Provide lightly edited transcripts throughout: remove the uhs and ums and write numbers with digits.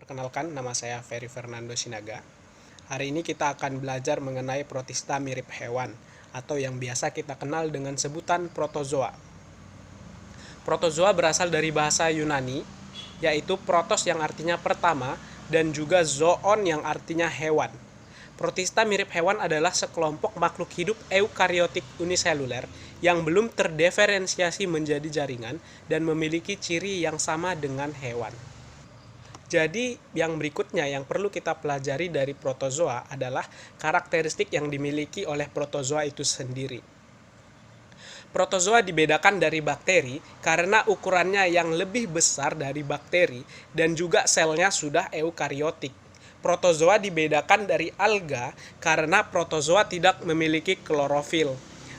Perkenalkan, nama saya Ferry Fernando Sinaga. Hari ini kita akan belajar mengenai protista mirip hewan, atau yang biasa kita kenal dengan sebutan protozoa. Protozoa berasal dari bahasa Yunani, yaitu protos yang artinya pertama, dan juga zoon yang artinya hewan. Protista mirip hewan adalah sekelompok makhluk hidup eukariotik uniseluler yang belum terdiferensiasi menjadi jaringan dan memiliki ciri yang sama dengan hewan. Jadi yang berikutnya yang perlu kita pelajari dari protozoa adalah karakteristik yang dimiliki oleh protozoa itu sendiri. Protozoa dibedakan dari bakteri karena ukurannya yang lebih besar dari bakteri dan juga selnya sudah eukariotik. Protozoa dibedakan dari alga karena protozoa tidak memiliki klorofil.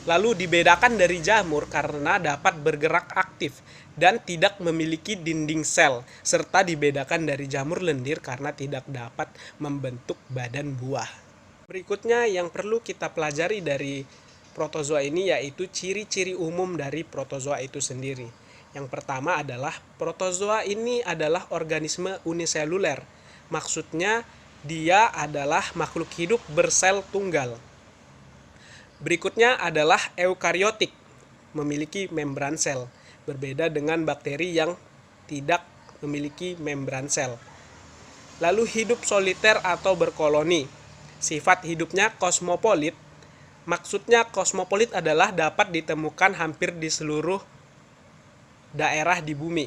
Lalu dibedakan dari jamur karena dapat bergerak aktif dan tidak memiliki dinding sel, serta dibedakan dari jamur lendir karena tidak dapat membentuk badan buah. Berikutnya yang perlu kita pelajari dari protozoa ini yaitu ciri-ciri umum dari protozoa itu sendiri. Yang pertama adalah protozoa ini adalah organisme uniseluler. Maksudnya dia adalah makhluk hidup bersel tunggal. Berikutnya adalah eukariotik, memiliki membran sel, berbeda dengan bakteri yang tidak memiliki membran sel. Lalu hidup soliter atau berkoloni. Sifat hidupnya kosmopolit. Maksudnya kosmopolit adalah dapat ditemukan hampir di seluruh daerah di bumi.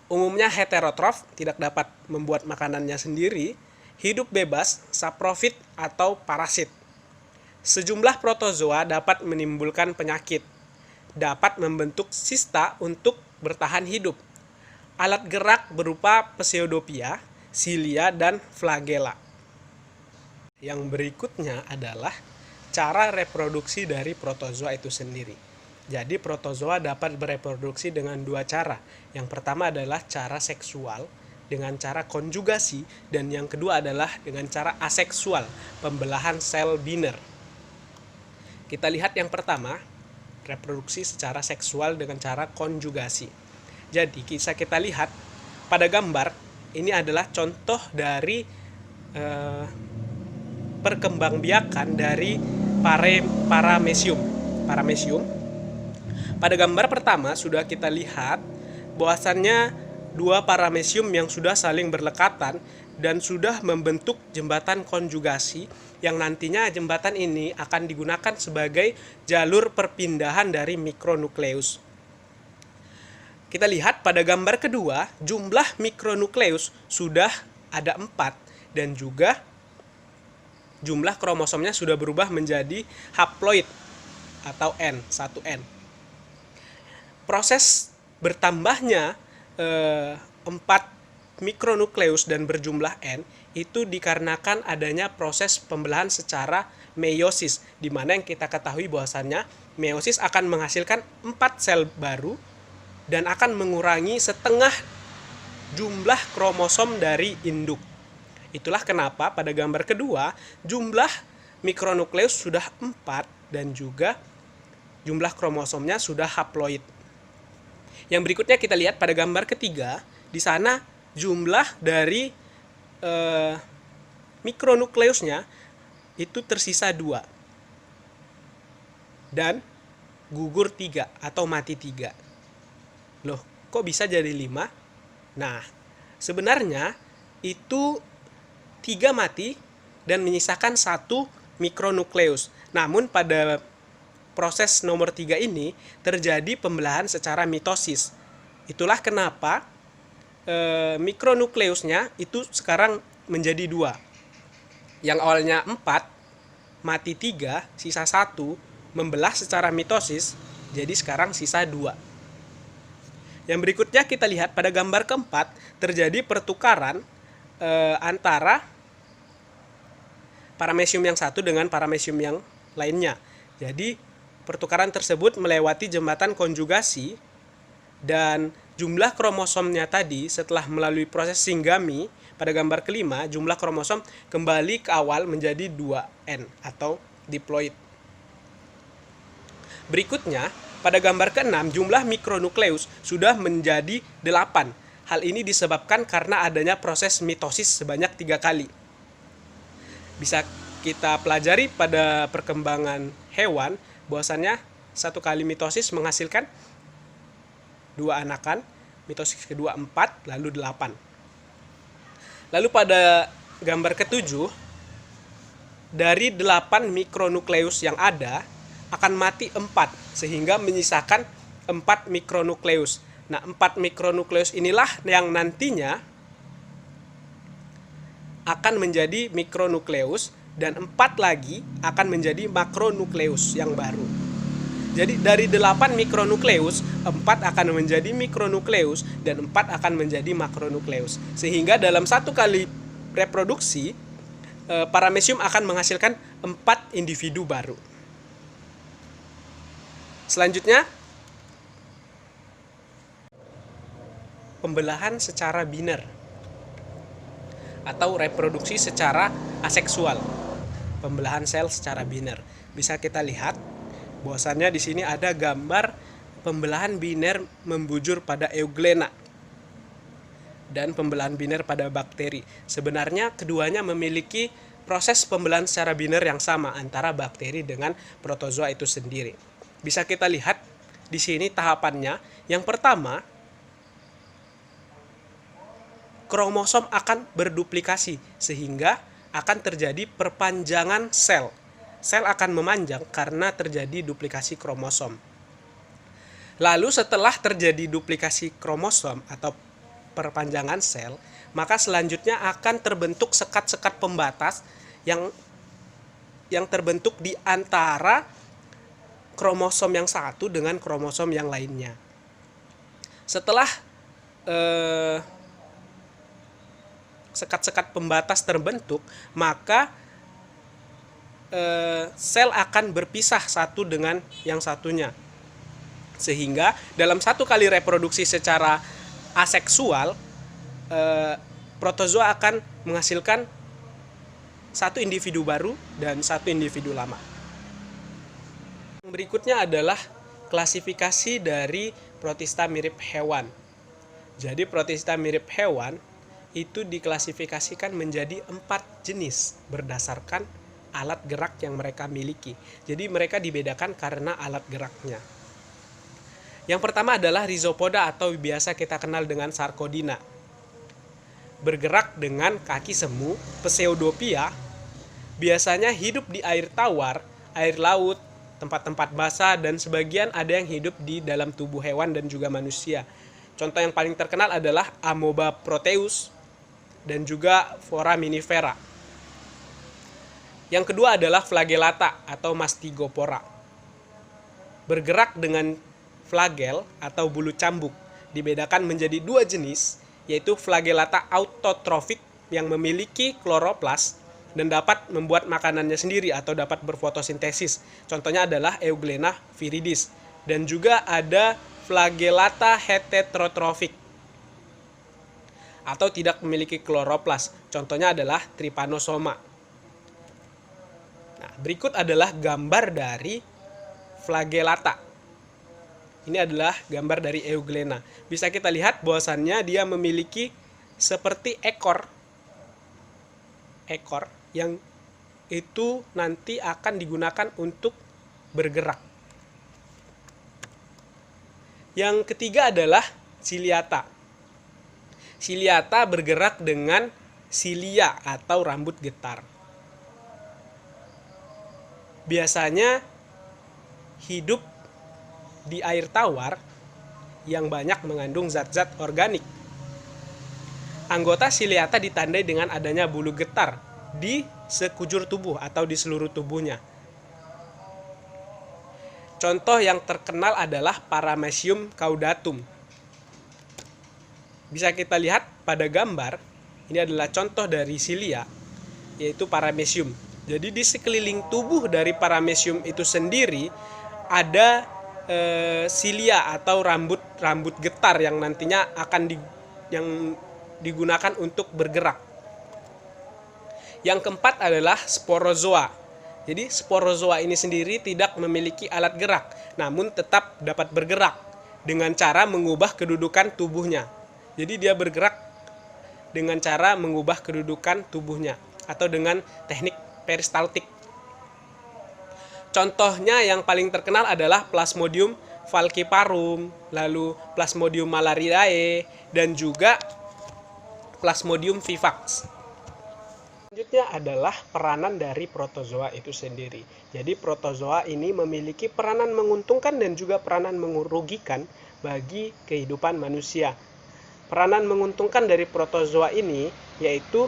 Umumnya heterotrof, tidak dapat membuat makanannya sendiri, hidup bebas, saprofit atau parasit. Sejumlah protozoa dapat menimbulkan penyakit, dapat membentuk sista untuk bertahan hidup. Alat gerak berupa pseudopia, silia, dan flagela. Yang berikutnya adalah cara reproduksi dari protozoa itu sendiri. Jadi protozoa dapat bereproduksi dengan dua cara. Yang pertama adalah cara seksual dengan cara konjugasi, dan yang kedua adalah dengan cara aseksual, pembelahan sel biner. Kita lihat yang pertama, reproduksi secara seksual dengan cara konjugasi. Jadi bisa kita lihat pada gambar, ini adalah contoh dari perkembangbiakan dari paramecium. Pada gambar pertama sudah kita lihat bahwasannya dua paramecium yang sudah saling berdekatan dan sudah membentuk jembatan konjugasi yang nantinya jembatan ini akan digunakan sebagai jalur perpindahan dari mikronukleus. Kita lihat pada gambar kedua, jumlah mikronukleus sudah ada 4 dan juga jumlah kromosomnya sudah berubah menjadi haploid atau N, 1N. Proses bertambahnya 4 mikronukleus dan berjumlah N itu dikarenakan adanya proses pembelahan secara meiosis, di mana yang kita ketahui bahwasannya meiosis akan menghasilkan 4 sel baru dan akan mengurangi setengah jumlah kromosom dari induk. Itulah kenapa pada gambar kedua jumlah mikronukleus sudah 4 dan juga jumlah kromosomnya sudah haploid. Yang berikutnya kita lihat pada gambar ketiga, di sana jumlah dari mikronukleusnya itu tersisa 2 dan gugur 3 atau mati 3. Loh, kok bisa jadi 5? Nah, sebenarnya itu 3 mati dan menyisakan 1 mikronukleus. Namun pada proses nomor 3 ini terjadi pembelahan secara mitosis. Itulah kenapa mikronukleusnya itu sekarang menjadi 2. Yang awalnya 4, mati 3, sisa 1, membelah secara mitosis, jadi sekarang sisa 2. Yang berikutnya kita lihat pada gambar keempat, terjadi pertukaran antara paramecium yang satu dengan paramecium yang lainnya. Jadi pertukaran tersebut melewati jembatan konjugasi dan jumlah kromosomnya tadi setelah melalui proses singgami pada gambar kelima, jumlah kromosom kembali ke awal menjadi 2N atau diploid. Berikutnya, pada gambar ke-6 jumlah mikronukleus sudah menjadi 8. Hal ini disebabkan karena adanya proses mitosis sebanyak 3 kali. Bisa kita pelajari pada perkembangan hewan, bahwasannya 1 kali mitosis menghasilkan 2 anakan, mitosis kedua 4, lalu 8. Lalu pada gambar ke-7, dari 8 mikronukleus yang ada, akan mati 4, sehingga menyisakan 4 mikronukleus. Nah, 4 mikronukleus inilah yang nantinya akan menjadi mikronukleus, dan 4 lagi akan menjadi makronukleus yang baru. Jadi dari 8 mikronukleus, 4 akan menjadi mikronukleus dan 4 akan menjadi makronukleus. Sehingga dalam 1 kali reproduksi, paramecium akan menghasilkan 4 individu baru. Selanjutnya, pembelahan secara biner atau reproduksi secara aseksual. Pembelahan sel secara biner. Bisa kita lihat bahwasannya di sini ada gambar pembelahan biner membujur pada euglena dan pembelahan biner pada bakteri. Sebenarnya keduanya memiliki proses pembelahan secara biner yang sama antara bakteri dengan protozoa itu sendiri. Bisa kita lihat di sini tahapannya. Yang pertama, kromosom akan berduplikasi sehingga akan terjadi perpanjangan sel. Sel akan memanjang karena terjadi duplikasi kromosom. Lalu setelah terjadi duplikasi kromosom atau perpanjangan sel, maka selanjutnya akan terbentuk sekat-sekat pembatas yang terbentuk di antara kromosom yang satu dengan kromosom yang lainnya. Setelah sekat-sekat pembatas terbentuk, maka sel akan berpisah satu dengan yang satunya. Sehingga dalam 1 kali reproduksi secara aseksual, protozoa akan menghasilkan 1 individu baru dan 1 individu lama. Berikutnya adalah klasifikasi dari protista mirip hewan. Jadi protista mirip hewan itu diklasifikasikan menjadi 4 jenis berdasarkan alat gerak yang mereka miliki. Jadi mereka dibedakan karena alat geraknya. Yang pertama adalah rhizopoda atau biasa kita kenal dengan sarkodina. Bergerak dengan kaki semu, Pseudopia, biasanya hidup di air tawar, air laut, tempat-tempat basah, dan sebagian ada yang hidup di dalam tubuh hewan dan juga manusia. Contoh yang paling terkenal adalah Amoeba proteus dan juga Foraminifera. Yang kedua adalah flagellata atau Mastigopora. Bergerak dengan flagel atau bulu cambuk. Dibedakan menjadi 2 jenis, yaitu flagellata autotrofik yang memiliki kloroplas dan dapat membuat makanannya sendiri atau dapat berfotosintesis. Contohnya adalah Euglena viridis. Dan juga ada flagellata heterotrofik atau tidak memiliki kloroplas. Contohnya adalah Trypanosoma. Nah, berikut adalah gambar dari flagellata. Ini adalah gambar dari Euglena. Bisa kita lihat bahwasannya dia memiliki seperti ekor yang itu nanti akan digunakan untuk bergerak. Yang ketiga adalah ciliata. Ciliata bergerak dengan cilia atau rambut getar. Biasanya hidup di air tawar yang banyak mengandung zat-zat organik. Anggota ciliata ditandai dengan adanya bulu getar di sekujur tubuh atau di seluruh tubuhnya. Contoh yang terkenal adalah Paramecium caudatum. Bisa kita lihat pada gambar, ini adalah contoh dari cilia, yaitu Paramecium. Jadi di sekeliling tubuh dari Paramecium itu sendiri ada cilia atau rambut getar yang nantinya akan digunakan untuk bergerak. Yang keempat adalah sporozoa. Jadi sporozoa ini sendiri tidak memiliki alat gerak, namun tetap dapat bergerak dengan cara mengubah kedudukan tubuhnya. Jadi dia bergerak dengan cara mengubah kedudukan tubuhnya atau dengan teknik peristaltik. Contohnya yang paling terkenal adalah Plasmodium falciparum, lalu Plasmodium malariae, dan juga Plasmodium vivax. Selanjutnya adalah peranan dari protozoa itu sendiri. Jadi protozoa ini memiliki peranan menguntungkan dan juga peranan merugikan bagi kehidupan manusia. Peranan menguntungkan dari protozoa ini yaitu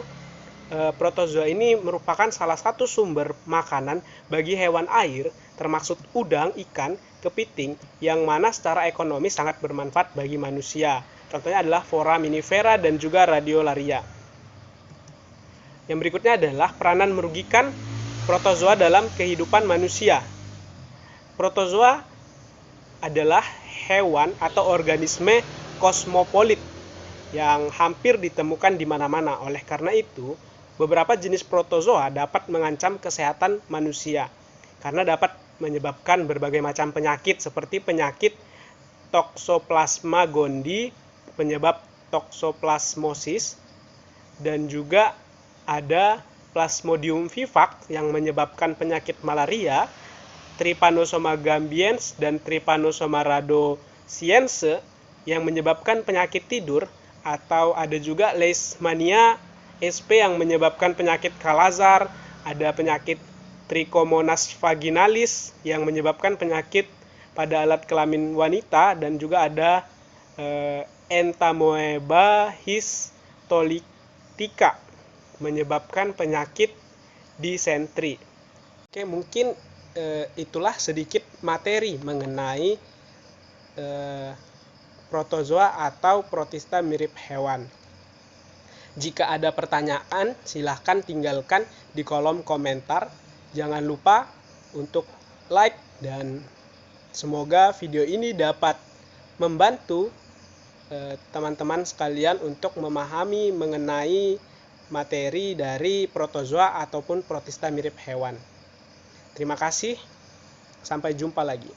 protozoa ini merupakan salah satu sumber makanan bagi hewan air, termasuk udang, ikan, kepiting, yang mana secara ekonomi sangat bermanfaat bagi manusia. Contohnya adalah foraminifera dan juga radiolaria. Yang berikutnya adalah peranan merugikan protozoa dalam kehidupan manusia. Protozoa adalah hewan atau organisme kosmopolit yang hampir ditemukan di mana-mana. Oleh karena itu, beberapa jenis protozoa dapat mengancam kesehatan manusia karena dapat menyebabkan berbagai macam penyakit seperti penyakit Toxoplasma gondii, penyebab toxoplasmosis, dan juga ada Plasmodium vivax yang menyebabkan penyakit malaria, Trypanosoma gambiens dan Trypanosoma rhodesiense yang menyebabkan penyakit tidur, atau ada juga Leishmania sp yang menyebabkan penyakit Kala-Azar, ada penyakit Trichomonas vaginalis yang menyebabkan penyakit pada alat kelamin wanita, dan juga ada Entamoeba histolytica menyebabkan penyakit disentri. Oke, mungkin itulah sedikit materi mengenai protozoa atau protista mirip hewan. Jika ada pertanyaan, silahkan tinggalkan di kolom komentar. Jangan lupa untuk like, dan semoga video ini dapat membantu teman-teman sekalian untuk memahami mengenai materi dari protozoa ataupun protista mirip hewan. Terima kasih, sampai jumpa lagi.